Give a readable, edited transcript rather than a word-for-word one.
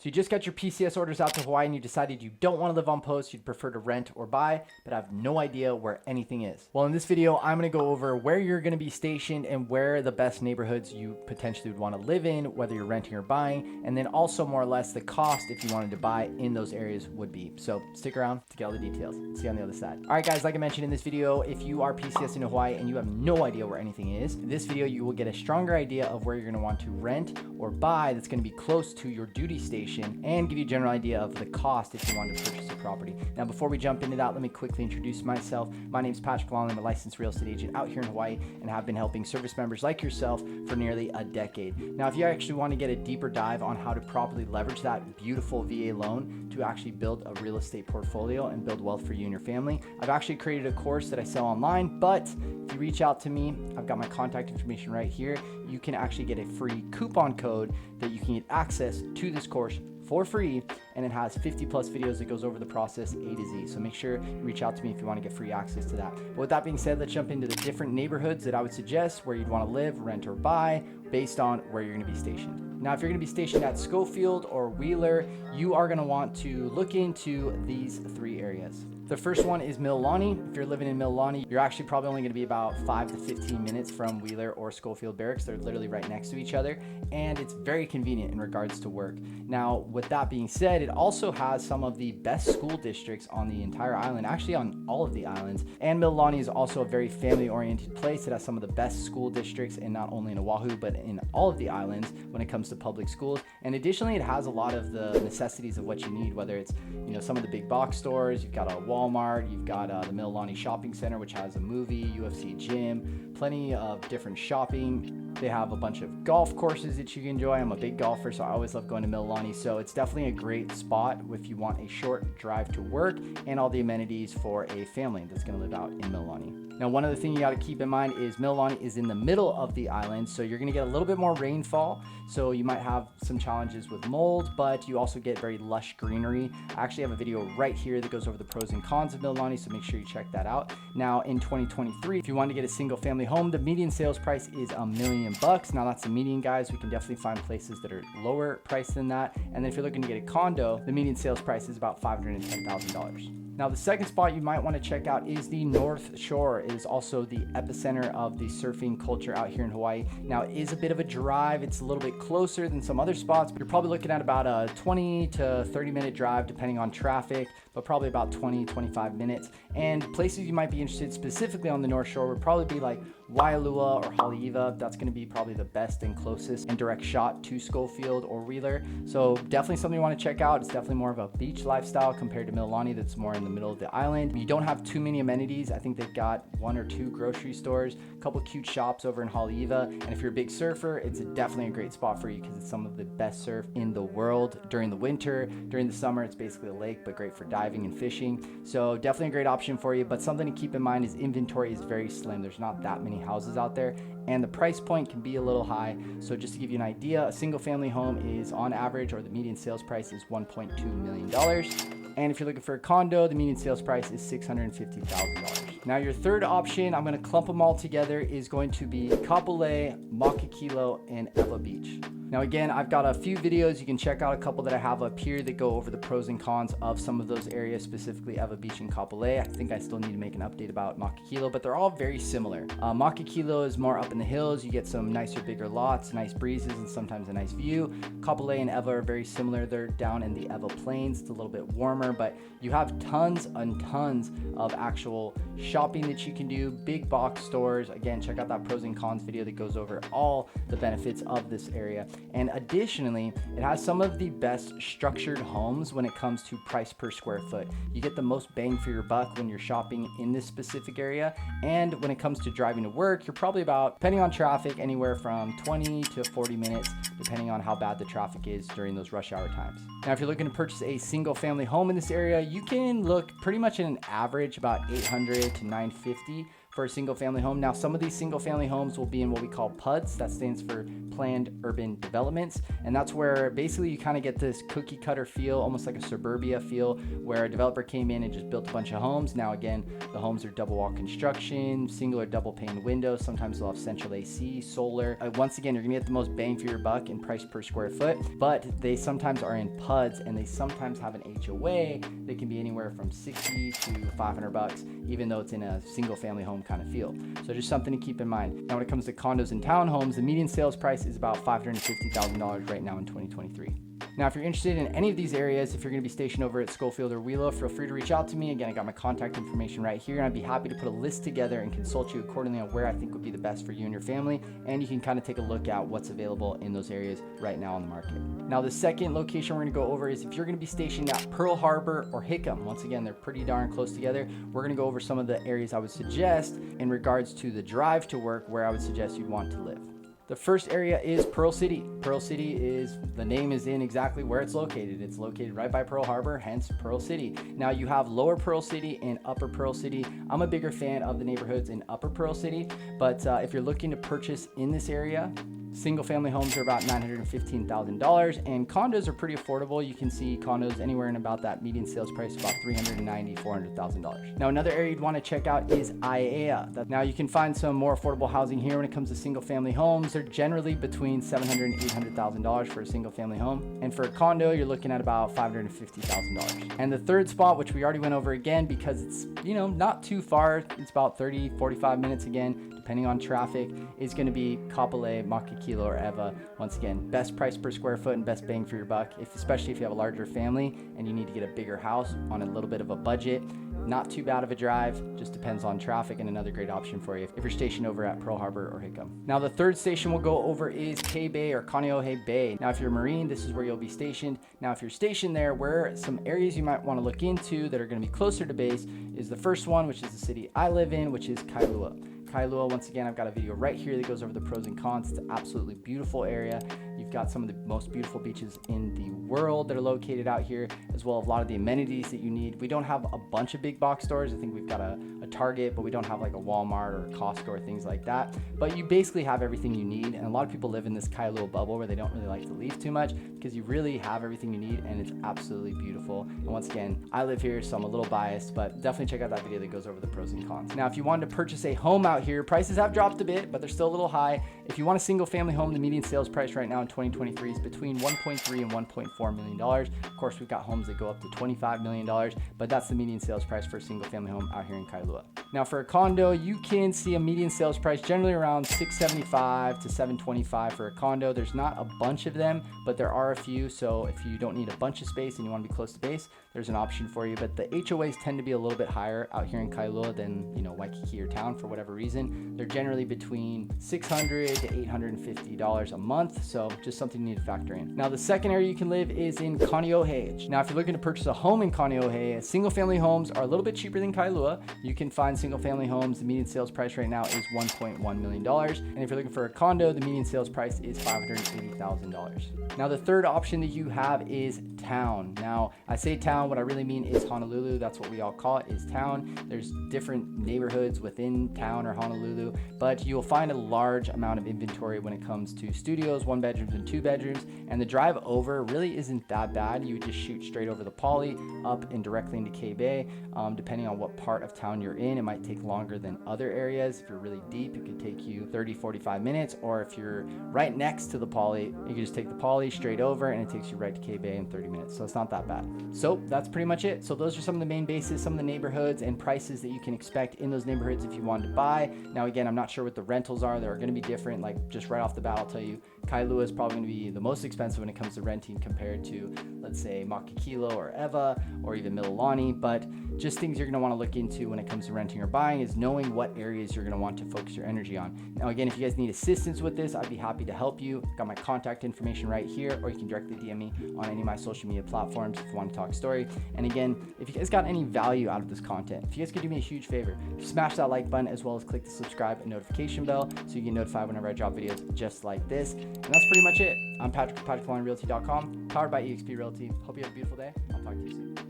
So you just got your PCS orders out to Hawaii and you decided you don't want to live on post, you'd prefer to rent or buy, but have no idea where anything is. Well, in this video, I'm going to go over where you're going to be stationed and where the best neighborhoods you potentially would want to live in, whether you're renting or buying, and then also more or less the cost if you wanted to buy in those areas would be. So stick around to get all the details. See you on the other side. All right, guys, like I mentioned in this video, if you are PCSing in Hawaii and you have no idea where anything is, in this video, you will get a stronger idea of where you're going to want to rent or buy that's going to be close to your duty station and give you a general idea of the cost if you want to purchase a property. Now, before we jump into that, let me quickly introduce myself. My name is Patrick Long. I'm a licensed real estate agent out here in Hawaii and have been helping service members like yourself for nearly a decade. Now, if you actually want to get a deeper dive on how to properly leverage that beautiful VA loan to actually build a real estate portfolio and build wealth for you and your family, I've actually created a course that I sell online, but if you reach out to me, I've got my contact information right here. You can actually get a free coupon code that you can get access to this course for free, and it has 50 plus videos that goes over the process A to Z. So make sure you reach out to me if you want to get free access to that. But with that being said, let's jump into the different neighborhoods that I would suggest where you'd want to live, rent, or buy based on where you're going to be stationed. Now, if you're going to be stationed at Schofield or Wheeler, you are going to want to look into these three areas. The first one is Mililani. If you're living in Mililani, you're actually probably only going to be about 5 to 15 minutes from Wheeler or Schofield Barracks. They're literally right next to each other, and it's very convenient in regards to work. Now, with that being said, it also has some of the best school districts on the entire island, actually on all of the islands. And Mililani is also a very family-oriented place. It has some of the best school districts, and not only in Oahu, but in all of the islands when it comes to public schools. And additionally, it has a lot of the necessities of what you need, whether it's, some of the big box stores. You've got a Walmart, you've got the Mililani Shopping Center, which has a movie, UFC gym, plenty of different shopping. They have a bunch of golf courses that you can enjoy. I'm a big golfer, so I always love going to Mililani. So it's definitely a great spot if you want a short drive to work and all the amenities for a family that's going to live out in Mililani. Now, one other thing you got to keep in mind is Mililani is in the middle of the island, so you're going to get a little bit more rainfall. So you might have some challenges with mold, but you also get very lush greenery. I actually have a video right here that goes over the pros and cons of Mililani, so make sure you check that out. Now, in 2023, if you want to get a single family home, the median sales price is $1 million. Now, that's the median, guys. We can definitely find places that are lower priced than that. And then if you're looking to get a condo, the median sales price is about $510,000. Now, the second spot you might want to check out is the North Shore. It is also the epicenter of the surfing culture out here in Hawaii. Now, it is a bit of a drive. It's a little bit closer than some other spots. You're probably looking at about a 20 to 30 minute drive depending on traffic, but probably about 20-25 minutes. And places you might be interested specifically on the North Shore would probably be like Waialua or Haleiwa. That's going to be probably the best and closest and direct shot to Schofield or Wheeler. So definitely something you want to check out. It's definitely more of a beach lifestyle compared to Mililani that's more in the middle of the island. You don't have too many amenities. I think they've got 1 or 2 grocery stores, a couple cute shops over in Haleiwa. And if you're a big surfer, it's definitely a great spot for you because it's some of the best surf in the world during the winter. During the summer, it's basically a lake, but great for diving and fishing. So definitely a great option for you. But something to keep in mind is inventory is very slim. There's not that many houses out there, and the price point can be a little high. So just to give you an idea, a single family home is on average, or the median sales price is $1.2 million. And if you're looking for a condo, the median sales price is $650,000. Now, your third option, I'm going to clump them all together, is going to be Kapalua, Makakilo, and Ewa Beach. Now, again, I've got a few videos. You can check out a couple that I have up here that go over the pros and cons of some of those areas, specifically Ewa Beach and Kapalua. I think I still need to make an update about Makakilo, but they're all very similar. Makakilo is more up in the hills. You get some nicer, bigger lots, nice breezes, and sometimes a nice view. Kapalua and Ewa are very similar. They're down in the Ewa Plains. It's a little bit warmer, but you have tons and tons of actual shopping that you can do, big box stores. Again, check out that pros and cons video that goes over all the benefits of this area. And additionally, it has some of the best structured homes when it comes to price per square foot. You get the most bang for your buck when you're shopping in this specific area. And when it comes to driving to work, you're probably about, depending on traffic, anywhere from 20 to 40 minutes, depending on how bad the traffic is during those rush hour times. Now, if you're looking to purchase a single family home in this area, you can look pretty much at an average about $800 to $950 for a single family home. Now, some of these single family homes will be in what we call PUDs. That stands for planned urban developments. And that's where basically you kind of get this cookie cutter feel, almost like a suburbia feel, where a developer came in and just built a bunch of homes. Now, again, the homes are double wall construction, single or double pane windows. Sometimes they'll have central AC, solar. Once again, you're gonna get the most bang for your buck in price per square foot, but they sometimes are in PUDs and they sometimes have an HOA that can be anywhere from 60 to 500 bucks, even though it's in a single family home kind of feel. So just something to keep in mind. Now, when it comes to condos and townhomes, the median sales price is about $550,000 right now in 2023. Now, if you're interested in any of these areas, if you're going to be stationed over at Schofield or Wheeler, feel free to reach out to me. Again, I got my contact information right here, and I'd be happy to put a list together and consult you accordingly on where I think would be the best for you and your family. And you can kind of take a look at what's available in those areas right now on the market. Now, the second location we're going to go over is if you're going to be stationed at Pearl Harbor or Hickam. Once again, they're pretty darn close together. We're going to go over some of the areas I would suggest in regards to the drive to work, where I would suggest you'd want to live. The first area is Pearl City. Pearl City is, the name is in exactly where it's located. It's located right by Pearl Harbor, hence Pearl City. Now, you have Lower Pearl City and Upper Pearl City. I'm a bigger fan of the neighborhoods in Upper Pearl City, but if you're looking to purchase in this area, single family homes are about $915,000 and condos are pretty affordable. You can see condos anywhere in about that median sales price, about $390,000, $400,000. Now, another area you'd want to check out is AEIA. Now, you can find some more affordable housing here when it comes to single family homes. They're generally between $700,000 and $800,000 for a single family home. And for a condo, you're looking at about $550,000. And the third spot, which we already went over again, because it's, not too far, it's about 30, 45 minutes again, depending on traffic, is going to be Kapalua, Makakilo, or Eva. Once again, best price per square foot and best bang for your buck, especially if you have a larger family and you need to get a bigger house on a little bit of a budget. Not too bad of a drive, just depends on traffic, and another great option for you if you're stationed over at Pearl Harbor or Hickam. Now, the third station we'll go over is K-Bay or Kaneohe Bay. Now, if you're a Marine, this is where you'll be stationed. Now, if you're stationed there, where some areas you might want to look into that are going to be closer to base is the first one, which is the city I live in, which is Kailua. Kailua, once again, I've got a video right here that goes over the pros and cons. It's an absolutely beautiful area. You've got some of the most beautiful beaches in the world that are located out here, as well as a lot of the amenities that you need. We don't have a bunch of big box stores. I think we've got a Target, but we don't have like a Walmart or a Costco or things like that. But you basically have everything you need, and a lot of people live in this Kailua bubble where they don't really like to leave too much, because you really have everything you need, and it's absolutely beautiful. And once again, I live here, so I'm a little biased, but definitely check out that video that goes over the pros and cons. Now, if you wanted to purchase a home out here, prices have dropped a bit, but they're still a little high. If you want a single family home, the median sales price right now in 2023 is between $1.3 and $1.4 million. Of course, we've got homes that go up to $25 million, but that's the median sales price for a single family home out here in Kailua. Now, for a condo, you can see a median sales price generally around $675 to $725 for a condo. There's not a bunch of them, but there are a few. So if you don't need a bunch of space and you want to be close to base, there's an option for you. But the HOAs tend to be a little bit higher out here in Kailua than, Waikiki or town for whatever reason. They're generally between $600 to $850 a month. So just something you need to factor in. Now, the second area you can live is in Kaneohe. Now, if you're looking to purchase a home in Kaneohe, single family homes are a little bit cheaper than Kailua. You can find single family homes. The median sales price right now is $1.1 million. And if you're looking for a condo, the median sales price is $580,000. Now, the third option that you have is town. Now, I say town, what I really mean is Honolulu. That's what we all call it, is town. There's different neighborhoods within town or Honolulu, but you'll find a large amount of inventory when it comes to studios, 1 bedrooms and 2 bedrooms. And the drive over really isn't that bad. You would just shoot straight over the Poly, up and directly into K-Bay. Depending on what part of town you're in, it might take longer than other areas. If you're really deep, it could take you 30, 45 minutes. Or if you're right next to the Poly, you can just take the Poly straight over and it takes you right to K-Bay in 30 minutes. So it's not that bad. So that's pretty much it. So those are some of the main bases, some of the neighborhoods and prices that you can expect in those neighborhoods if you wanted to buy. Now, again, I'm not sure what the rentals are. They're going to be different. Like, just right off the bat, I'll tell you, Kailua is probably going to be the most expensive when it comes to renting compared to, let's say, Makakilo or Eva or even Mililani. But just things you're going to want to look into when it comes to renting or buying is knowing what areas you're going to want to focus your energy on. Now, again, if you guys need assistance with this, I'd be happy to help you. Got my contact information right here, or you can directly DM me on any of my social media platforms if you want to talk story. And again, if you guys got any value out of this content, if you guys could do me a huge favor, smash that like button as well as click the subscribe and notification bell so you get notified whenever I drop videos just like this. And that's pretty much it. I'm Patrick from PatrickLawrenRealty.com, powered by eXp Realty. Hope you have a beautiful day. I'll talk to you soon.